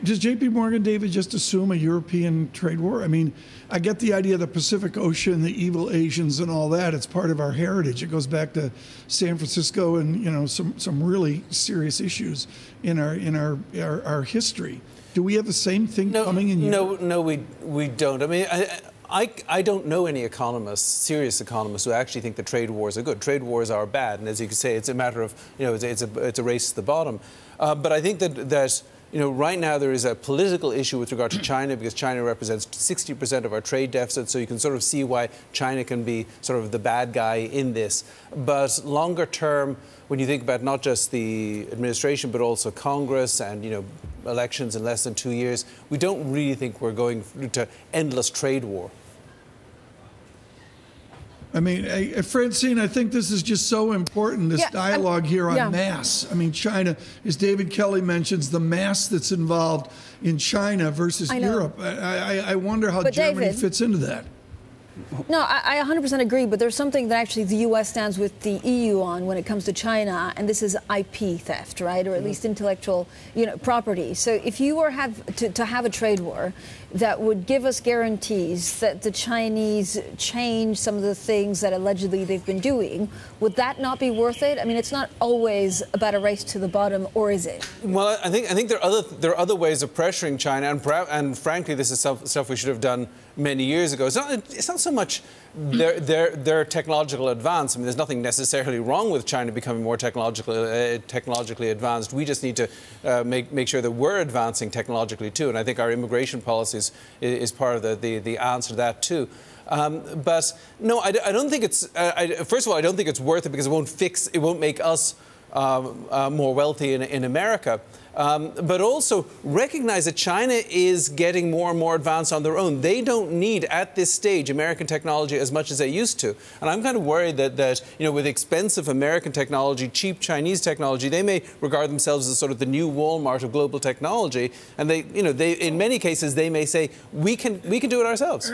Does JPMorgan, David, just assume a European trade war? I mean, I get the idea of the Pacific Ocean, the evil Asians and all that. It's part of our heritage. It goes back to San Francisco and, you know, some really serious issues in our history. Do we have the same thing coming in Europe? No, we don't. I mean, I don't know any economists, serious economists, who actually think that trade wars are good. Trade wars are bad, and as you can say, it's a matter of, you know, it's a race to the bottom. But I think that you know, right now there is a political issue with regard to China because China represents 60% of our trade deficit, so you can sort of see why China can be sort of the bad guy in this. But longer term, when you think about not just the administration but also Congress and, you know, elections in less than 2 years, we don't really think we're going to endless trade war. I mean, Francine, I think this is just so important, this dialogue here on mass. I mean, China, as David Kelly mentions, the mass that's involved in China versus Europe. I wonder how Germany fits into that. No, I 100% agree, but there's something that actually the U.S. stands with the EU on when it comes to China, and this is IP theft, right, or at least intellectual, you know, property. So if you were to have a trade war that would give us guarantees that the Chinese change some of the things that allegedly they've been doing, would that not be worth it? I mean, it's not always about a race to the bottom, or is it? Well, I think there are other ways of pressuring China, and frankly, this is stuff we should have done many years ago. It's not so much their technological advance. I mean, there's nothing necessarily wrong with China becoming more technologically advanced. We just need to make sure that we're advancing technologically too. And I think our immigration policies is part of the answer to that too. But no, I don't think it's. First of all, I don't think it's worth it because it won't make us more wealthy in America. But also recognize that China is getting more and more advanced on their own. They don't need, at this stage, American technology as much as they used to. And I'm kind of worried that you know, with expensive American technology, cheap Chinese technology, they may regard themselves as sort of the new Walmart of global technology. And in many cases, they may say, we can do it ourselves.